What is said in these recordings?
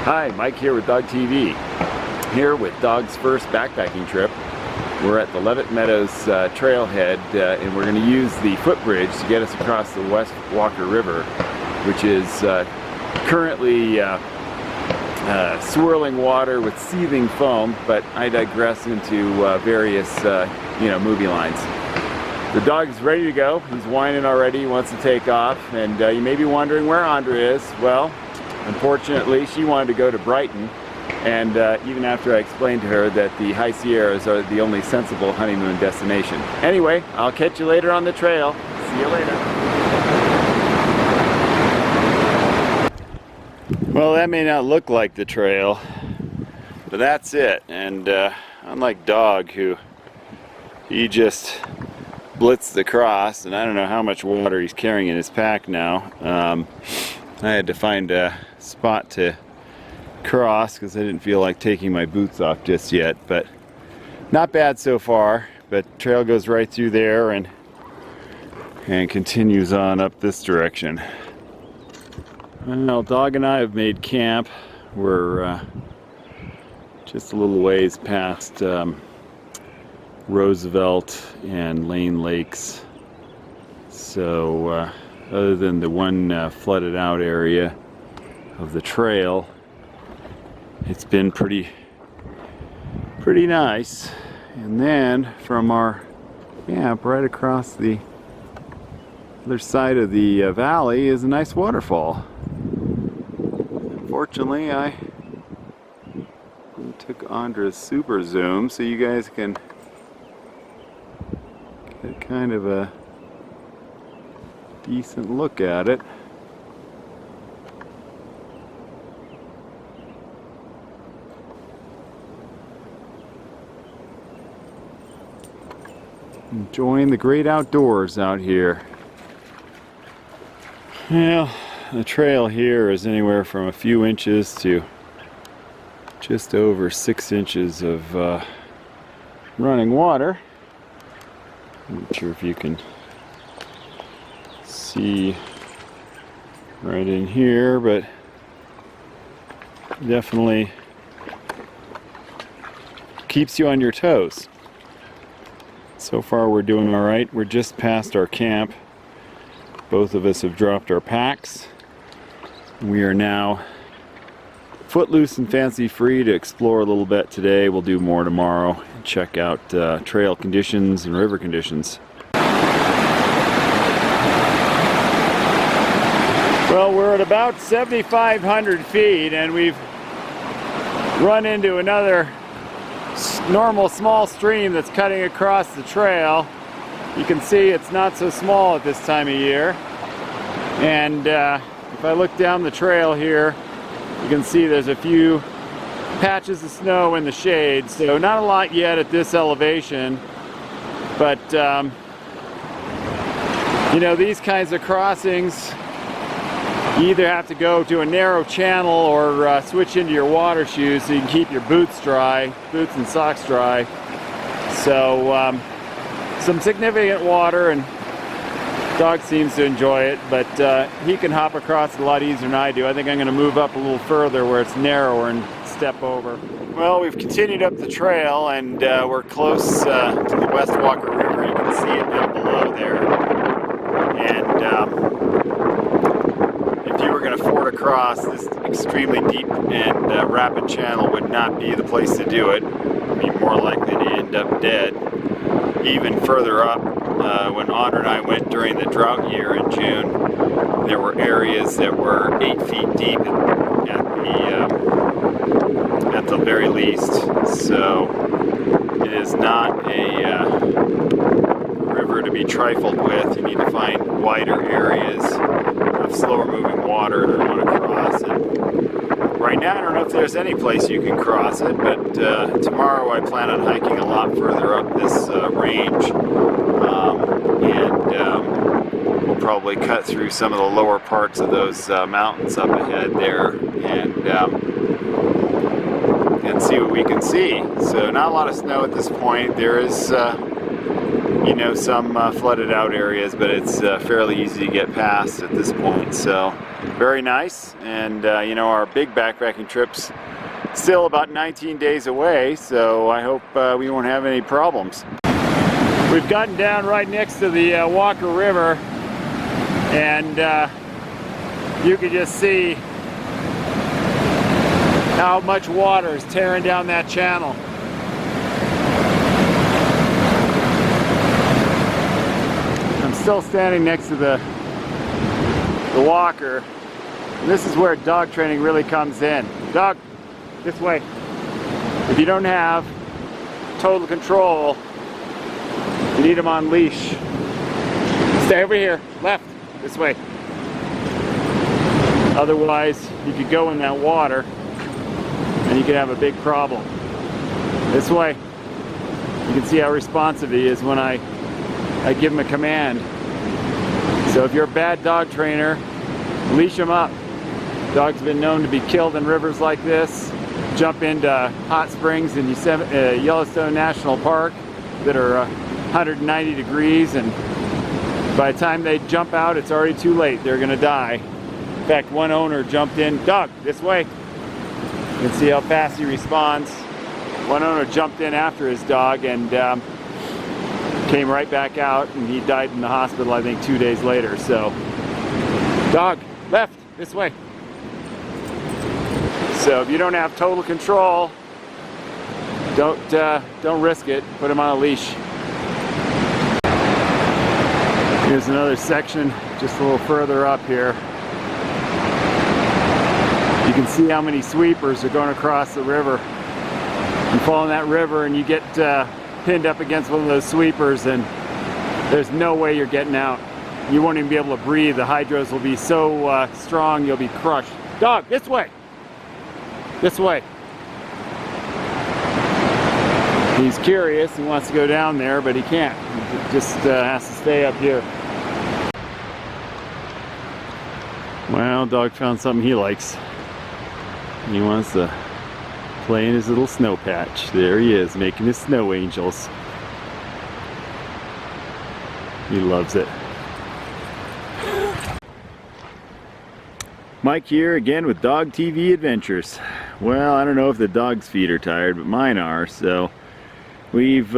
Hi, Mike here with Dawg TV. Here with Dawg's first backpacking trip. We're at the Leavitt Meadows trailhead, and we're going to use the footbridge to get us across the West Walker River, which is currently swirling water with seething foam, but I digress into various movie lines. The dog is ready to go. He's whining already. He wants to take off, and you may be wondering where Andra is. Well, unfortunately, she wanted to go to Brighton, and even after I explained to her that the High Sierras are the only sensible honeymoon destination. Anyway, I'll catch you later on the trail. See you later. Well, that may not look like the trail, but that's it. And unlike Dawg, who he just blitzed across, and I don't know how much water he's carrying in his pack now. I had to find a spot to cross because I didn't feel like taking my boots off just yet, but not bad so far. But trail goes right through there and continues on up this direction. Well, Dawg and I have made camp. We're just a little ways past Roosevelt and Lane Lakes. So other than the one flooded out area of the trail, it's been pretty nice. And then from our camp right across the other side of the valley is a nice waterfall. Unfortunately, I took Andra's super zoom so you guys can get kind of a decent look at it. Enjoying the great outdoors out here. Well, the trail here is anywhere from a few inches to just over 6 inches of running water. I'm not sure if you can see right in here, but definitely keeps you on your toes. So far we're doing all right. We're just past our camp. Both of us have dropped our packs. We are now footloose and fancy free to explore a little bit today. We'll do more tomorrow and check out trail conditions and river conditions. Well, we're at about 7,500 feet and we've run into another normal small stream that's cutting across the trail. You can see it's not so small at this time of year. And if I look down the trail here, you can see there's a few patches of snow in the shade, so not a lot yet at this elevation, but these kinds of crossings, you either have to go to a narrow channel or switch into your water shoes so you can keep your boots and socks dry. So some significant water, and Dawg seems to enjoy it, but he can hop across a lot easier than I do. I think I'm going to move up a little further where it's narrower and step over. Well, we've continued up the trail and we're close to the West Walker River. You can see it down below there. And if you were going to ford across, this extremely deep and rapid channel would not be the place to do it. You'd be more likely to end up dead. Even further up, when Andra and I went during the drought year in June, there were areas that were 8 feet deep at the very least. So it is not a river to be trifled with. You need to find wider areas of slower moving water to want to cross it. Right now I don't know if there's any place you can cross it, but tomorrow I plan on hiking a lot further up this range, and we'll probably cut through some of the lower parts of those mountains up ahead there and see what we can see. So not a lot of snow at this point. There is some flooded out areas, but it's fairly easy to get past at this point. So very nice. And you know, our big backpacking trip's still about 19 days away, so I hope we won't have any problems. We've gotten down right next to the Walker River, and you can just see how much water is tearing down that channel. I'm still standing next to the Walker. And this is where dog training really comes in. Dog, this way. If you don't have total control, you need them on leash. Stay over here, left, this way. Otherwise, you could go in that water and you could have a big problem. This way. You can see how responsive he is when I give him a command. So if you're a bad dog trainer, leash him up. Dogs have been known to be killed in rivers like this, jump into hot springs in Yellowstone National Park that are 190 degrees, and by the time they jump out, it's already too late. They're gonna die. In fact, one owner jumped in. Dog, this way. You can see how fast he responds. One owner jumped in after his dog and came right back out, and he died in the hospital, I think, 2 days later. So, dog, left, this way. So if you don't have total control, don't risk it. Put him on a leash. Here's another section just a little further up here. You can see how many sweepers are going across the river. You fall in that river and you get pinned up against one of those sweepers, and there's no way you're getting out. You won't even be able to breathe. The hydros will be so strong you'll be crushed. Dog, this way. This way. He's curious, he wants to go down there, but he can't. He just has to stay up here. Well, dog found something he likes. He wants to play in his little snow patch. There he is, making his snow angels. He loves it. Mike here again with Dog TV Adventures. Well, I don't know if the dog's feet are tired, but mine are. So we've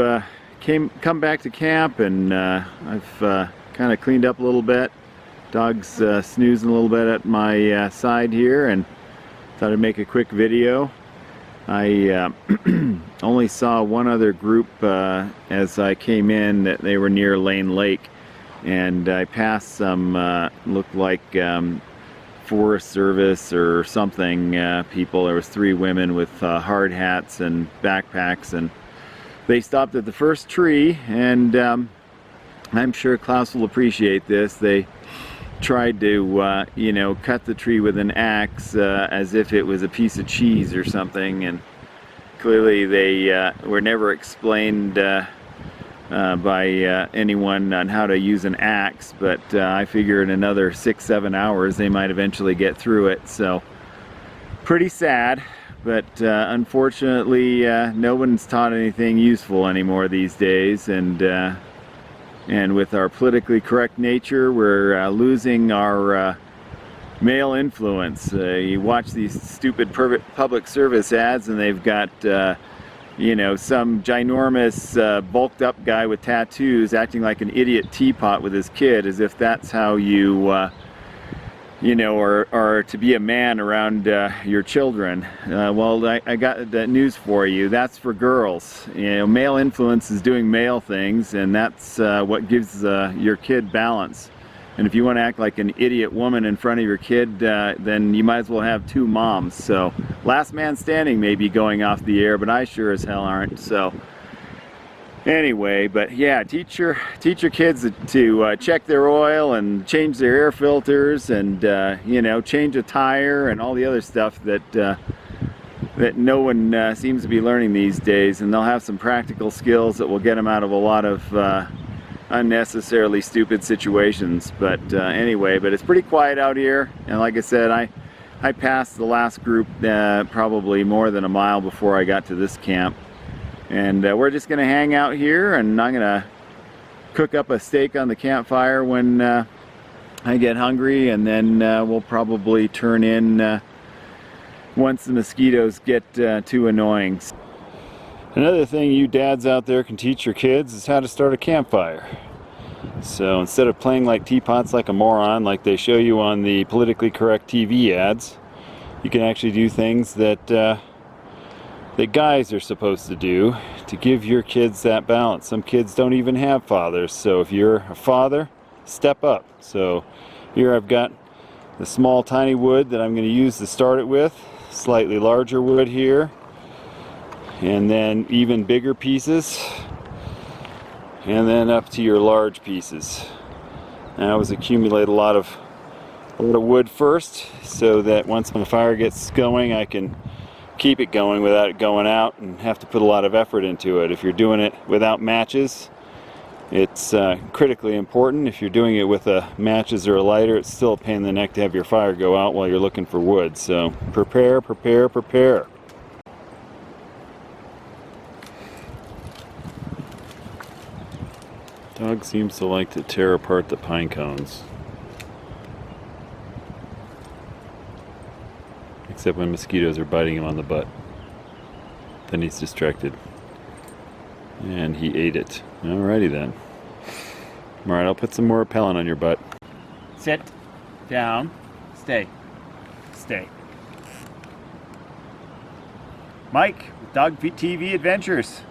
come back to camp, and I've kind of cleaned up a little bit. Dog's snoozing a little bit at my side here, and thought I'd make a quick video. I only saw one other group as I came in, that they were near Lane Lake, and I passed some looked like Forest Service or something people. There was 3 women with hard hats and backpacks, and they stopped at the first tree, and I'm sure Klaus will appreciate this. They tried to you know, cut the tree with an axe as if it was a piece of cheese or something, and clearly they were never explained by anyone on how to use an axe, but I figure in another 6-7 hours they might eventually get through it. So pretty sad, but unfortunately no one's taught anything useful anymore these days, and with our politically correct nature, we're losing our male influence. You watch these stupid public service ads, and they've got you know, some ginormous bulked up guy with tattoos acting like an idiot teapot with his kid, as if that's how you you know, are to be a man around your children. Well, I got that news for you. That's for girls. You know, male influence is doing male things, and that's what gives your kid balance. And if you want to act like an idiot woman in front of your kid, then you might as well have 2 moms. So, Last Man Standing may be going off the air, but I sure as hell aren't. So, anyway, but yeah, teach your kids to check their oil and change their air filters, and you know, change a tire and all the other stuff that no one seems to be learning these days. And they'll have some practical skills that will get them out of a lot of unnecessarily stupid situations. But anyway, but it's pretty quiet out here, and like I said, I passed the last group probably more than a mile before I got to this camp, and we're just gonna hang out here, and I'm gonna cook up a steak on the campfire when I get hungry, and then we'll probably turn in once the mosquitoes get too annoying. Another thing you dads out there can teach your kids is how to start a campfire. So instead of playing like teapots like a moron, like they show you on the politically correct TV ads, you can actually do things that that guys are supposed to do to give your kids that balance. Some kids don't even have fathers, so if you're a father, step up. So here I've got the small tiny wood that I'm going to use to start it with, slightly larger wood here, and then even bigger pieces, and then up to your large pieces. And I always accumulate a lot of wood first, so that once my fire gets going, I can keep it going without it going out and have to put a lot of effort into it. If you're doing it without matches, it's critically important. If you're doing it with matches or a lighter, it's still a pain in the neck to have your fire go out while you're looking for wood. So prepare, prepare, prepare. Dog seems to like to tear apart the pine cones. Except when mosquitoes are biting him on the butt. Then he's distracted. And he ate it. Alrighty then. Alright, I'll put some more repellent on your butt. Sit. Down. Stay. Stay. Mike, Dawg TV Adventures.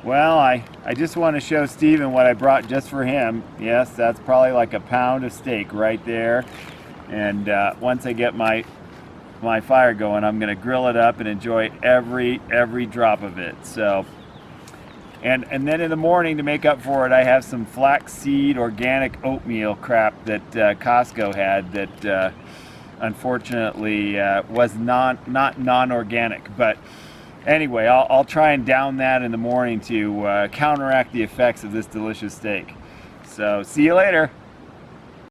Well, I just want to show Steven what I brought just for him. Yes, that's probably like a pound of steak right there. And once I get my fire going, I'm going to grill it up and enjoy every drop of it. So, and then in the morning, to make up for it, I have some flaxseed organic oatmeal crap that Costco had that unfortunately was not non-organic. But anyway, I'll try and down that in the morning to counteract the effects of this delicious steak. So see you later.